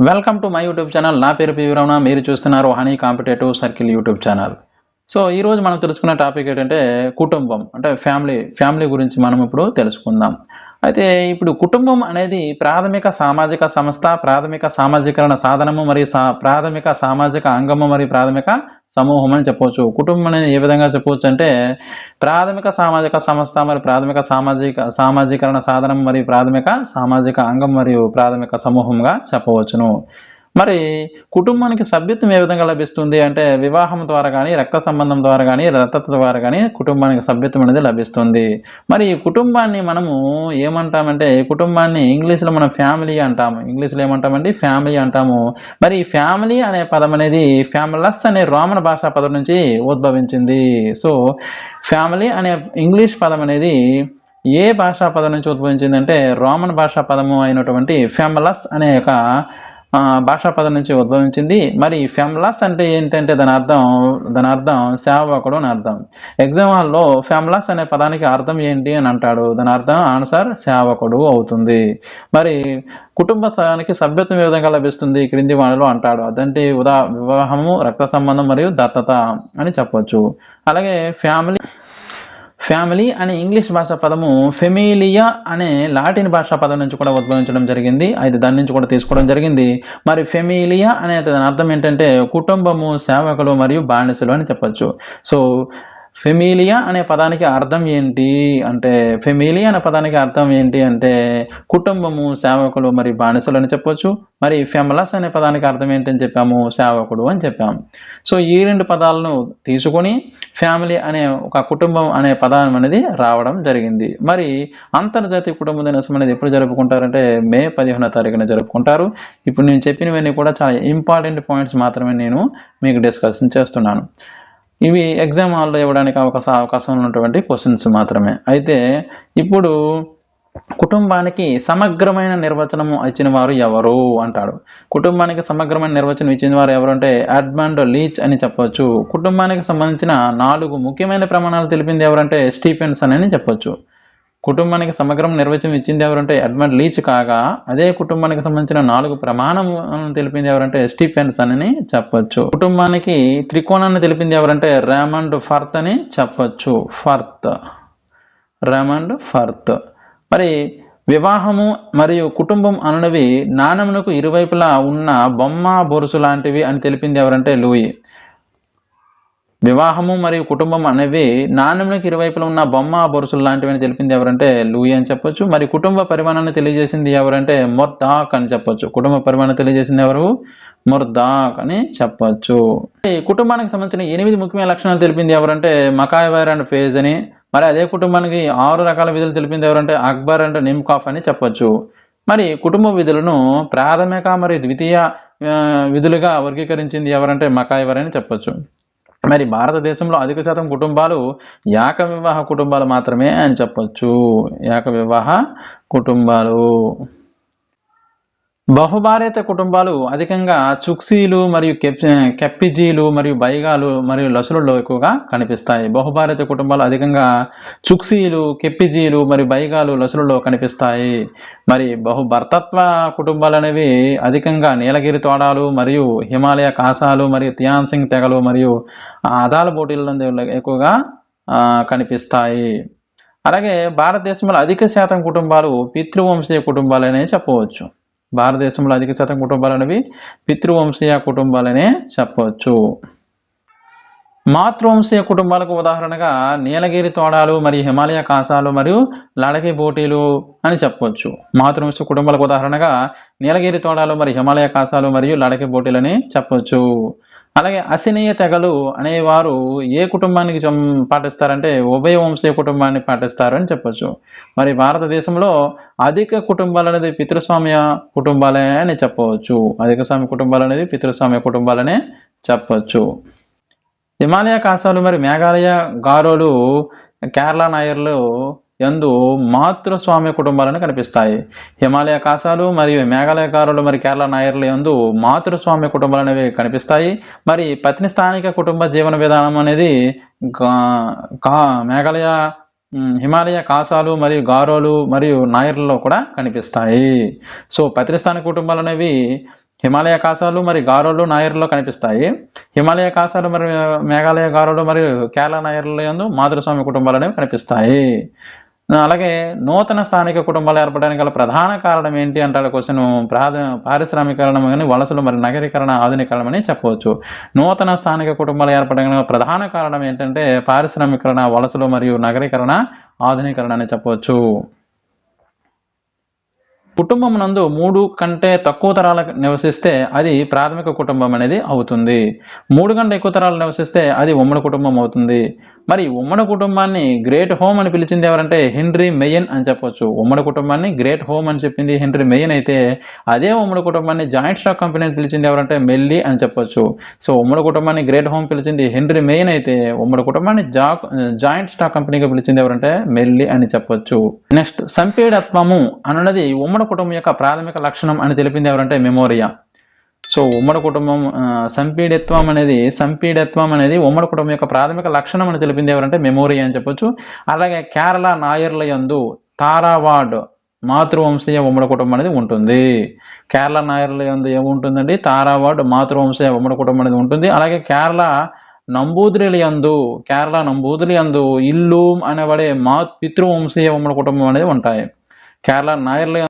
Welcome to my YouTube channel. నా పేరు PV Ramana. మీరు చూస్తున్నారు honey competitive circle YouTube channel. So ఈరోజు మనం తెలుసుకున్న టాపిక్ ఏంటంటే కుటుంబం, అంటే ఫ్యామిలీ గురించి మనం ఇప్పుడు తెలుసుకుందాం. అయితే ఇప్పుడు కుటుంబం అనేది ప్రాథమిక సామాజిక సంస్థ, ప్రాథమిక సామాజీకరణ సాధనము మరియు ప్రాథమిక సామాజిక అంగము మరియు ప్రాథమిక సమూహం అని చెప్పవచ్చు. కుటుంబం అనేది ఏ విధంగా చెప్పవచ్చు అంటే ప్రాథమిక సామాజిక సంస్థ మరియు ప్రాథమిక సామాజీకరణ సాధనం మరియు ప్రాథమిక సామాజిక అంగం మరియు ప్రాథమిక సమూహంగా చెప్పవచ్చును. మరి కుటుంబానికి సభ్యత్వం ఏ విధంగా లభిస్తుంది అంటే వివాహం ద్వారా కానీ, రక్త సంబంధం ద్వారా కానీ, దత్తత ద్వారా కానీ కుటుంబానికి సభ్యత్వం అనేది లభిస్తుంది. మరి ఈ కుటుంబాన్ని మనము ఏమంటామంటే కుటుంబాన్ని ఇంగ్లీష్లో మనం ఫ్యామిలీ అంటాము. ఇంగ్లీష్లో ఏమంటామండి? ఫ్యామిలీ అంటాము. మరి ఈ ఫ్యామిలీ అనే పదం అనేది ఫ్యామిలస్ అనే రోమన్ భాషా పదం నుంచి ఉద్భవించింది. సో ఫ్యామిలీ అనే ఇంగ్లీష్ పదం అనేది ఏ భాషా పదం నుంచి ఉద్భవించిందంటే రోమన్ భాషా పదము అయినటువంటి ఫ్యామిలస్ అనే ఒక భాషా పదం నుంచి ఉద్భవించింది. మరి ఫ్యామిలస్ అంటే ఏంటంటే దాని అర్థం సేవకుడు అని అర్థం. ఎగ్జామ్ హాల్లో ఫ్యామిలస్ అనే పదానికి అర్థం ఏంటి అని అంటాడు. దాని అర్థం ఆన్సర్ సేవకుడు అవుతుంది. మరి కుటుంబానికి సభ్యత్వం ఏ విధంగా లభిస్తుంది క్రింది వాటిలో అంటాడు. అదంటే వివాహము, రక్త సంబంధం మరియు దత్తత అని చెప్పవచ్చు. అలాగే ఫ్యామిలీ అనే ఇంగ్లీష్ భాషా పదము ఫెమిలియా అనే లాటిన్ భాషా పదం నుంచి కూడా ఉద్భవించడం జరిగింది. అయితే దాని నుంచి కూడా తీసుకోవడం జరిగింది. మరి ఫెమిలియా అనే దాని అర్థం ఏంటంటే కుటుంబము, సేవకులు మరియు బానిసలు అని చెప్పచ్చు. సో ఫెమిలియా అనే పదానికి అర్థం ఏంటి అంటే కుటుంబము, సేవకులు మరియు బానిసలు అని చెప్పొచ్చు. మరి ఫెమలస్ అనే పదానికి అర్థం ఏంటని చెప్పాము? సేవకుడు అని చెప్పాము. సో ఈ రెండు పదాలను తీసుకొని ఫ్యామిలీ అనే ఒక కుటుంబం అనే పదం అనేది రావడం జరిగింది. మరి అంతర్జాతీయ కుటుంబ దినోత్సవం అనేది ఎప్పుడు జరుపుకుంటారంటే మే 15వ తారీఖున జరుపుకుంటారు. ఇప్పుడు నేను చెప్పినవన్నీ కూడా చాలా ఇంపార్టెంట్ పాయింట్స్ మాత్రమే నేను మీకు డిస్కషన్ చేస్తున్నాను. ఇవి ఎగ్జామ్ హాల్లో ఇవ్వడానికి అవకాశం ఉన్నటువంటి క్వశ్చన్స్ మాత్రమే. అయితే ఇప్పుడు కుటుంబానికి సమగ్రమైన నిర్వచనము ఇచ్చిన వారు ఎవరు అంటాడు. కుటుంబానికి సమగ్రమైన నిర్వచనం ఇచ్చిన వారు ఎవరు అంటే ఎడ్మండ్ లీచ్ అని చెప్పవచ్చు. కుటుంబానికి సంబంధించిన 4 ముఖ్యమైన ప్రమాణాలు తెలిపింది ఎవరంటే స్టీఫెన్సన్ అని చెప్పొచ్చు. కుటుంబానికి సమగ్రం నిర్వచనం ఇచ్చింది ఎవరంటే ఎడ్మండ్ లీచ్ కాగా, అదే కుటుంబానికి సంబంధించిన 4 ప్రమాణం తెలిపింది ఎవరంటే స్టీఫెన్సన్ అని చెప్పొచ్చు. కుటుంబానికి త్రికోణాన్ని తెలిపింది ఎవరంటే రేమండ్ ఫర్త్ అని చెప్పొచ్చు. Raymond Firth. మరి వివాహము మరియు కుటుంబం అనునవి నాణెమునకు ఇరువైపులా ఉన్న బొమ్మ బొరుసు లాంటివి అని తెలిపింది ఎవరంటే లూయి. వివాహము మరియు కుటుంబం అనేవి నాణెములకు ఇరువైపులా ఉన్న బొమ్మ బొరుసులు లాంటివి అని తెలిపింది ఎవరంటే లూయి అని చెప్పొచ్చు. మరి కుటుంబ పరిమాణాన్ని తెలియజేసింది ఎవరంటే మొర్దాక్ అని చెప్పొచ్చు. కుటుంబ పరిమాణం తెలియజేసింది ఎవరు? మొర్దాక్ అని చెప్పొచ్చు. కుటుంబానికి సంబంధించిన 8 ముఖ్యమైన లక్షణాలు తెలిపింది ఎవరంటే మకాయవర్ అండ్ ఫేజ్ అని. మరి అదే కుటుంబానికి 6 రకాల విధులు తెలిపింది ఎవరంటే అక్బర్ అండ్ నిమ్కాఫ్ అని చెప్పొచ్చు. మరి కుటుంబ విధులను ప్రాథమిక మరియు ద్వితీయ విధులుగా వర్గీకరించింది ఎవరంటే మకాయవర్ అని చెప్పొచ్చు. మరి భారతదేశంలో అధిక శాతం కుటుంబాలు ఏక వివాహ కుటుంబాలు మాత్రమే అని చెప్పొచ్చు. ఏక వివాహ కుటుంబాలు. బహుభార్యత కుటుంబాలు అధికంగా చుక్సీలు మరియు కెప్పిజీలు మరియు బైగాలు మరియు లసులలో ఎక్కువగా కనిపిస్తాయి. బహుభార్యత కుటుంబాలు అధికంగా చుక్సీలు, కెప్పిజీలు మరియు బైగాలు లసులలో కనిపిస్తాయి. మరి బహుభర్తత్వ కుటుంబాలు అనేవి అధికంగా నీలగిరి తోడాలు మరియు హిమాలయ కాసాలు మరియు తియాన్సింగ్ తెగలు మరియు అదాల పోటీలలో ఎక్కువగా కనిపిస్తాయి. అలాగే భారతదేశంలో అధిక శాతం కుటుంబాలు పితృవంశీయ కుటుంబాలనే చెప్పవచ్చు. భారతదేశంలో అధిక శాతం కుటుంబాలు అనేవి పితృవంశీయ కుటుంబాలనే చెప్పవచ్చు. మాతృవంశీయ కుటుంబాలకు ఉదాహరణగా నీలగిరి తోడాలు మరియు హిమాలయ కాసాలు మరియు లడకి బోటీలు అని చెప్పవచ్చు. మాతృవంశీయ కుటుంబాలకు ఉదాహరణగా నీలగిరి తోడాలు మరియు హిమాలయ కాసాలు మరియు లడకి బోటీలని చెప్పవచ్చు. అలాగే అసినీయ తెగలు అనేవారు ఏ కుటుంబానికి పాటిస్తారంటే ఉభయ వంశీయ కుటుంబాన్ని పాటిస్తారు అని చెప్పొచ్చు. మరి భారతదేశంలో అధిక కుటుంబాలు అనేది పితృస్వామ్య కుటుంబాలే అని చెప్పవచ్చు. అధిక స్వామ్య కుటుంబాలు అనేది పితృస్వామ్య కుటుంబాలనే చెప్పొచ్చు. హిమాలయ కాసాలు మరియు మేఘాలయ గారోలు, కేరళ నాయర్లు యందు మాతృస్వామ్య కుటుంబాలను కనిపిస్తాయి. హిమాలయ కాసాలు మరియు మేఘాలయ గారులు మరియు కేరళ నాయర్ల యందు మాతృస్వామ్య కుటుంబాలు అనేవి కనిపిస్తాయి. మరి పత్ని స్థానిక కుటుంబ జీవన విధానం అనేది మేఘాలయ, హిమాలయ కాసాలు మరియు గారోలు మరియు నాయర్లలో కూడా కనిపిస్తాయి. సో పత్ని స్థానిక కుటుంబాలు అనేవి హిమాలయ కాసాలు మరి గారోలు నాయర్లో కనిపిస్తాయి. హిమాలయ కాసాలు మరి మేఘాలయ గారోలు మరియు కేరళ నాయర్ల యందు మాతృస్వామ్య కుటుంబాలు అనేవి కనిపిస్తాయి. అలాగే నూతన స్థానిక కుటుంబాలు ఏర్పడడానికి గల ప్రధాన కారణం ఏంటి అంటారు క్వశ్చన్. పారిశ్రామికీకరణ కానీ వలసలు మరి నగరీకరణ ఆధునీకరణ అని చెప్పవచ్చు. నూతన స్థానిక కుటుంబాలు ఏర్పడడానికి గల ప్రధాన కారణం ఏంటంటే పారిశ్రామికీకరణ, వలసలు మరియు నగరీకరణ ఆధునీకరణ అని చెప్పవచ్చు. కుటుంబం నందు 3 కంటే తక్కువ తరాలు నివసిస్తే అది ప్రాథమిక కుటుంబం అనేది అవుతుంది. 3 కంటే ఎక్కువ తరాలు నివసిస్తే అది ఉమ్మడి కుటుంబం అవుతుంది. మరి ఉమ్మడి కుటుంబాన్ని గ్రేట్ హోమ్ అని పిలిచింది ఎవరంటే హెన్రీ మెయిన్ అని చెప్పొచ్చు. ఉమ్మడి కుటుంబాన్ని గ్రేట్ హోమ్ అని చెప్పింది హెన్రీ మెయిన్ అయితే, అదే ఉమ్మడి కుటుంబాన్ని జాయింట్ స్టాక్ కంపెనీ అని పిలిచింది ఎవరంటే మెల్లీ అని చెప్పొచ్చు. సో ఉమ్మడి కుటుంబాన్ని గ్రేట్ హోమ్ పిలిచింది హెన్రీ మెయిన్ అయితే, ఉమ్మడి కుటుంబాన్ని జాయింట్ స్టాక్ కంపెనీగా పిలిచింది ఎవరంటే మెల్లీ అని చెప్పొచ్చు. నెక్స్ట్, సంపీడత్వము అన్నది ఉమ్మడి కుటుంబం యొక్క ప్రాథమిక లక్షణం అని తెలిపింది ఎవరంటే మెమోరియా. సో ఉమ్మడి కుటుంబం సంపీడత్వం అనేది ఉమ్మడి కుటుంబం యొక్క ప్రాథమిక లక్షణం అని తెలిపింది ఎవరంటే మెమోరియా అని చెప్పొచ్చు. అలాగే కేరళ నాయర్ల యందు తారావాడ్ మాతృవంశీయ ఉమ్మడి కుటుంబం అనేది ఉంటుంది. కేరళ నాయర్ల యందు ఏముంటుందండి? తారావాడ్ మాతృవంశీయ ఉమ్మడి కుటుంబం అనేది ఉంటుంది. అలాగే కేరళ నంబూదిరి యందు ఇల్లూమ్ అనబడే పితృవంశీయ ఉమ్మడి కుటుంబం అనేది ఉంటాయి. కేరళ నాయర్ల